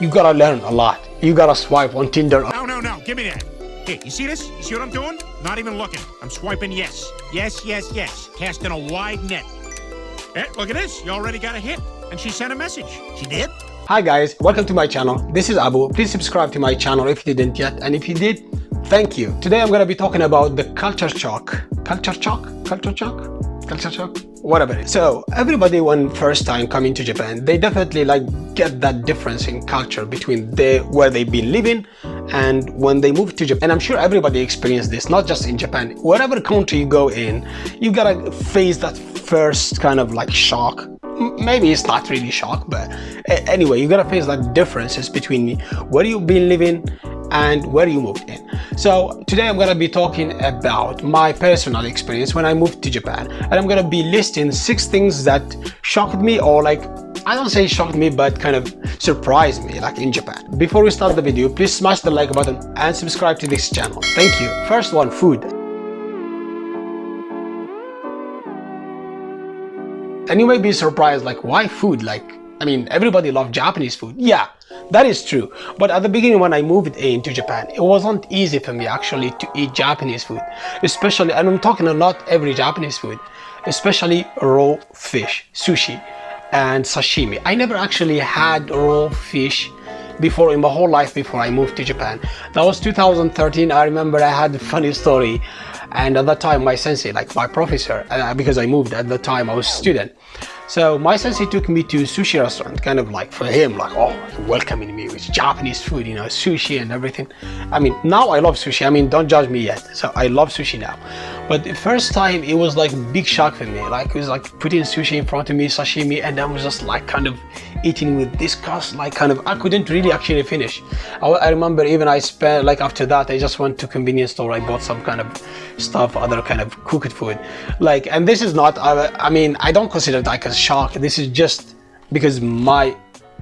you gotta learn a lot. You gotta swipe on Tinder. No, give me that. Hey, you see this? You see what I'm doing? Not even looking. I'm swiping yes. Yes. Casting a wide net. Hey, look at this. You already got a hit. And she sent a message. She did? Hi guys, welcome to my channel. This is Abu. Please subscribe to my channel if you didn't yet, and if you did, thank you. Today I'm gonna be talking about the culture shock. Culture shock? Whatever. So everybody, when first time coming to Japan, they definitely get that difference in culture between where they've been living and when they move to Japan. And I'm sure everybody experienced this, not just in Japan. Whatever country you go in, you gotta face that first kind of shock. Maybe it's not really shock, but anyway, you gotta face that differences between where you've been living and where you moved in. So today I'm gonna be talking about my personal experience when I moved to Japan, and I'm gonna be listing 6 things that shocked me, or I don't say shocked me, but kind of surprised me in Japan. Before we start the video, please smash the like button and subscribe to this channel. Thank you. First one, food. And you may be surprised, why food? I mean, everybody loves Japanese food. Yeah, that is true. But at the beginning, when I moved into Japan, it wasn't easy for me actually to eat Japanese food. Especially, and I'm talking not every Japanese food, especially raw fish, sushi and sashimi. I never actually had raw fish before in my whole life before I moved to Japan. That was 2013. I remember I had a funny story. And at that time, my sensei, my professor, because I moved at the time, I was a student. So my sensei took me to a sushi restaurant, kind of for him, welcoming me with Japanese food, sushi and everything. I mean, now I love sushi. I mean, don't judge me yet. So I love sushi now. But the first time, it was big shock for me. It was putting sushi in front of me, sashimi, and I was just kind of eating with disgust, I couldn't really actually finish. I remember even I spent, after that, I just went to convenience store. I bought some kind of stuff, other kind of cooked food. And this is not, I mean, I don't consider it a shock. This is just because my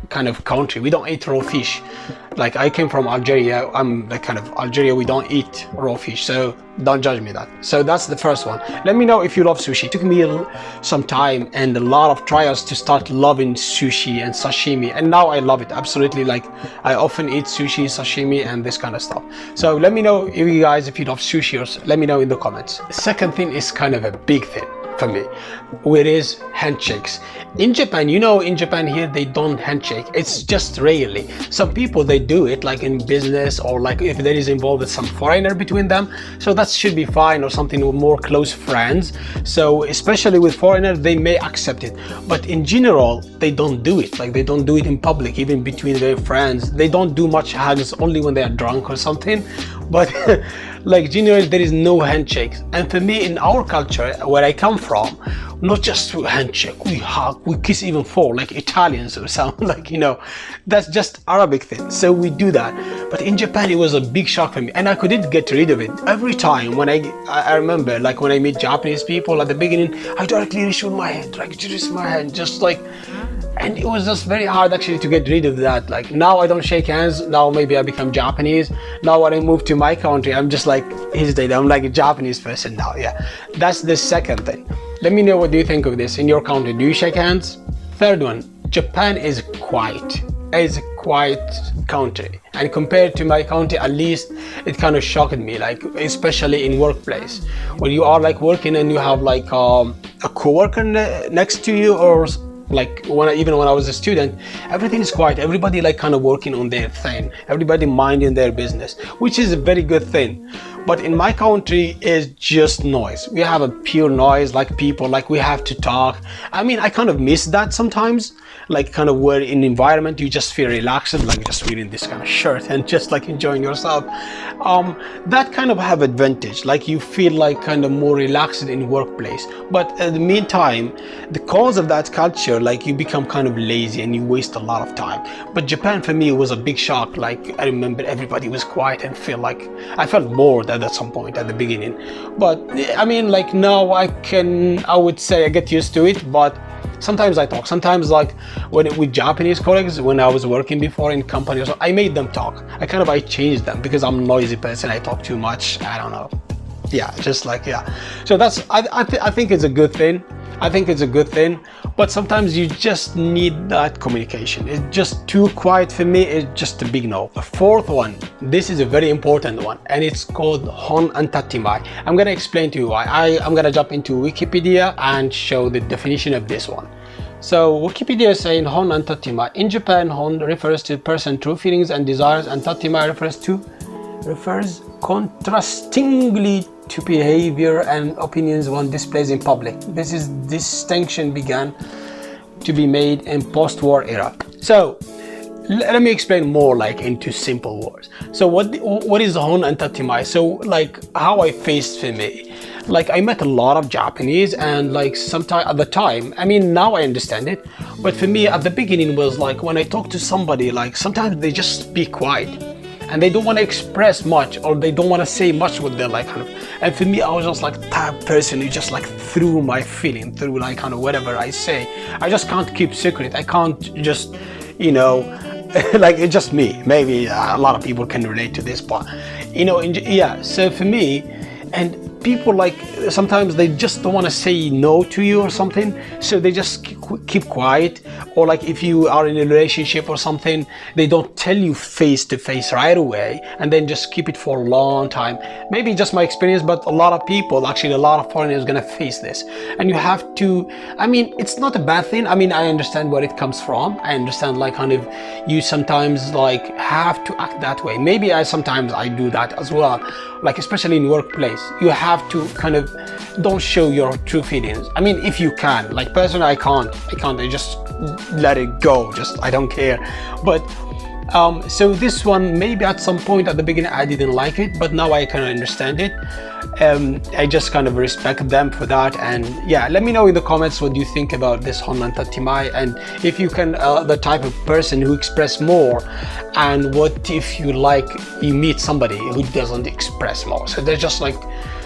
kind of country, we don't eat raw fish. I came from Algeria. I'm Algeria, we don't eat raw fish, so don't judge me that. So that's the first one. Let me know if you love sushi. It took me some time and a lot of trials to start loving sushi and sashimi, and now I love it absolutely. I often eat sushi, sashimi and this kind of stuff. So let me know if you love sushi, or let me know in the comments. The second thing is kind of a big thing for me, which is handshakes. In Japan, in Japan here, they don't handshake. It's just rarely. Some people, they do it in business, or if there is involved with some foreigner between them, so that should be fine, or something with more close friends. So especially with foreigners, they may accept it, but in general, they don't do it. They don't do it in public, even between their friends. They don't do much hugs, only when they are drunk or something. But generally, there is no handshakes. And for me, in our culture, where I come from, not just to handshake, we hug, we kiss, even fall, Italians or something, that's just Arabic thing. So we do that. But in Japan, it was a big shock for me, and I couldn't get rid of it. Every time when I remember, when I meet Japanese people at the beginning, I directly reach with my hand, and it was just very hard actually to get rid of that. Now I don't shake hands. Now maybe I become Japanese. Now when I move to my country, I'm just hesitate. I'm a Japanese person now. Yeah, that's the second thing. Let me know what do you think of this in your country. Do you shake hands? Third one, Japan is quiet. It's a quiet country, and compared to my country, at least it kind of shocked me, especially in workplace, where you are working and you have a co-worker next to you, or even when I was a student, everything is quiet. Everybody kind of working on their thing. Everybody minding their business, which is a very good thing. But in my country, it's just noise. We have a pure noise, people, we have to talk. I mean, I kind of miss that sometimes. Kind of where in environment you just feel relaxed, just wearing this kind of shirt and just enjoying yourself. That kind of have advantage. You feel kind of more relaxed in workplace. But at the meantime, the cause of that culture, you become kind of lazy and you waste a lot of time. But Japan for me was a big shock. I remember everybody was quiet and I felt bored at some point at the beginning. But I mean, now I would say I get used to it, but sometimes I talk. Sometimes with Japanese colleagues, when I was working before in companies, I made them talk. I changed them because I'm a noisy person. I talk too much. I don't know. Yeah, just yeah. So that's, I think it's a good thing. I think it's a good thing. but sometimes you just need that communication. It's just too quiet for me. It's just a big no. The fourth one, this is a very important one, and it's called hon and tatimai. I'm gonna explain to you why. I'm gonna jump into Wikipedia and show the definition of this one. So Wikipedia is saying hon and tatimai. In Japan, hon refers to person's true feelings and desires, and tatimai refers contrastingly to behavior and opinions one displays in public. This distinction began to be made in post-war era. So let me explain more like into simple words. So what is hon and tatimai? So like how I faced for me. Like I met a lot of Japanese, and like sometimes at the time, I mean now I understand it, but for me at the beginning was like when I talk to somebody, like sometimes they just speak quiet and they don't want to express much, or they don't want to say much with their like kind of, and for me I was just like that person who just like through my feeling, through like kind of whatever I say. I just can't keep secret. I can't just, you know, like it's just me. Maybe a lot of people can relate to this, but you know, yeah. So for me, and people like sometimes they just don't want to say no to you or something, so they just keep quiet. Or like if you are in a relationship or something, they don't tell you face to face right away, and then just keep it for a long time. Maybe just my experience, but a lot of people, actually a lot of foreigners, gonna face this, and you have to, I mean it's not a bad thing. I mean I understand where it comes from. I understand like kind of you sometimes like have to act that way. Maybe sometimes I do that as well, like especially in workplace. You have to kind of don't show your true feelings. I mean if you can, like personally I can't. I just let it go, just I don't care. But so this one, maybe at some point at the beginning I didn't like it, but now I kind of understand it. I just kind of respect them for that. And yeah, let me know in the comments what you think about this hon and tatimai, and if you can the type of person who express more, and what if you like you meet somebody who doesn't express more, so they're just like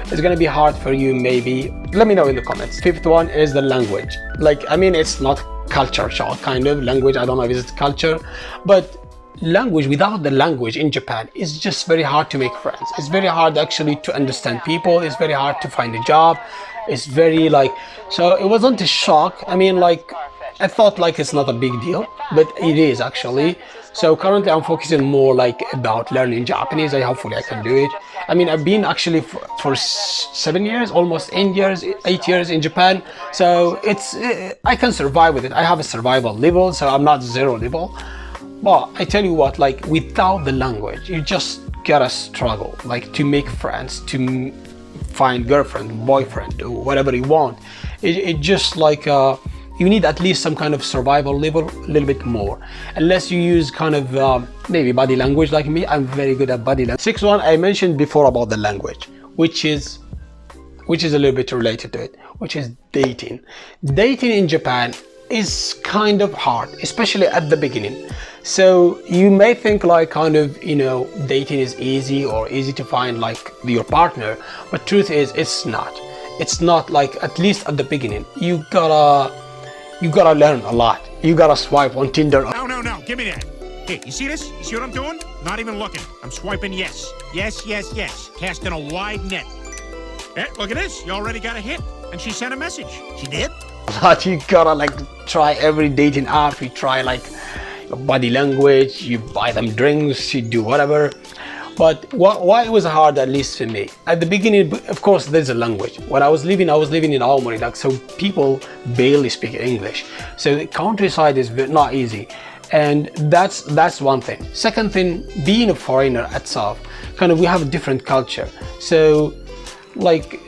it's gonna be hard for you. Maybe let me know in the comments. Fifth one is the language. Like I mean it's not culture shock kind of language. I don't know if it's culture, but language, without the language in Japan, it's just very hard to make friends. It's very hard actually to understand people. It's very hard to find a job. It's very like, so it wasn't a shock. I mean like I thought like it's not a big deal, but it is actually. So currently I'm focusing more like about learning Japanese. Hopefully I can do it. I mean I've been actually for 7 years, almost 8 years in Japan, so it's I can survive with it. I have a survival level, so I'm not zero level. But I tell you what, like without the language, you just gotta struggle, like to make friends, to find girlfriend, boyfriend, or whatever you want. It just like you need at least some kind of survival level, a little bit more, unless you use kind of maybe body language like me. I'm very good at body language. Sixth one I mentioned before about the language, which is a little bit related to it, which is dating. Dating in Japan is kind of hard, especially at the beginning. So you may think like kind of, you know, dating is easy or easy to find like your partner, but truth is it's not. It's not, like at least at the beginning. You gotta learn a lot. You gotta swipe on Tinder. No, give me that. Hey, you see this? You see what I'm doing? Not even looking. I'm swiping yes. Yes, casting a wide net. Eh, look at this. You already got a hit. And she sent a message. She did? But you gotta like try every dating app. You try like your body language, you buy them drinks, you do whatever. But why it was hard, at least for me at the beginning, of course there's a language. When I was living in Aomori, like, so people barely speak English, so the countryside is not easy, and that's one thing. Second thing, being a foreigner itself, kind of we have a different culture. So like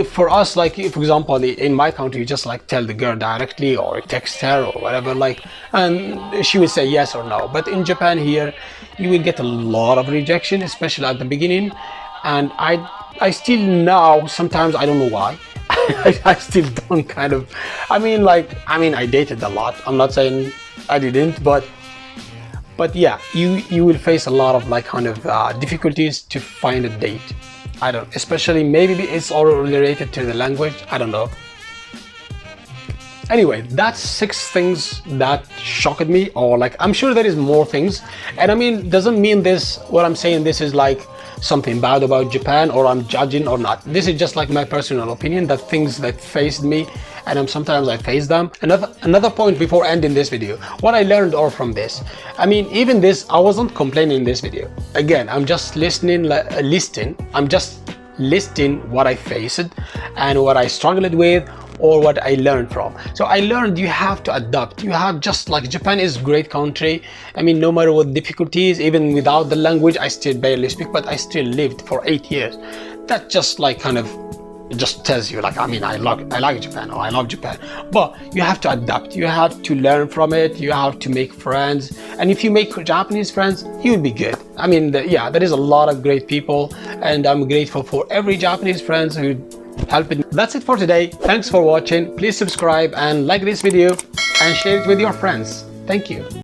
for us, like for example in my country, you just like tell the girl directly or text her or whatever, like, and she will say yes or no. But in Japan here, you will get a lot of rejection, especially at the beginning. And I still now sometimes, I don't know why, I still don't kind of, I mean I dated a lot. I'm not saying I didn't, but yeah, you will face a lot of like kind of difficulties to find a date. I don't, especially maybe it's all related to the language. I don't know. Anyway, that's 6 things that shocked me, or like, I'm sure there is more things. And I mean, doesn't mean this, what I'm saying, this is like something bad about Japan, or I'm judging or not. This is just like my personal opinion, that things that faced me, and sometimes I face them. Another point before ending this video, what I learned all from this. I mean, even this, I wasn't complaining in this video. Again, I'm just I'm just listing what I faced and what I struggled with, or what I learned from. So I learned you have to adapt. You have, just like, Japan is a great country. I mean, no matter what difficulties, even without the language, I still barely speak, but I still lived for 8 years. That just like kind of, it just tells you, like, I mean, I like Japan, or I love Japan. But you have to adapt. You have to learn from it. You have to make friends. And if you make Japanese friends, you'll be good. I mean, yeah, there is a lot of great people, and I'm grateful for every Japanese friends who helping. That's it for today. Thanks for watching. Please subscribe and like this video and share it with your friends. Thank you.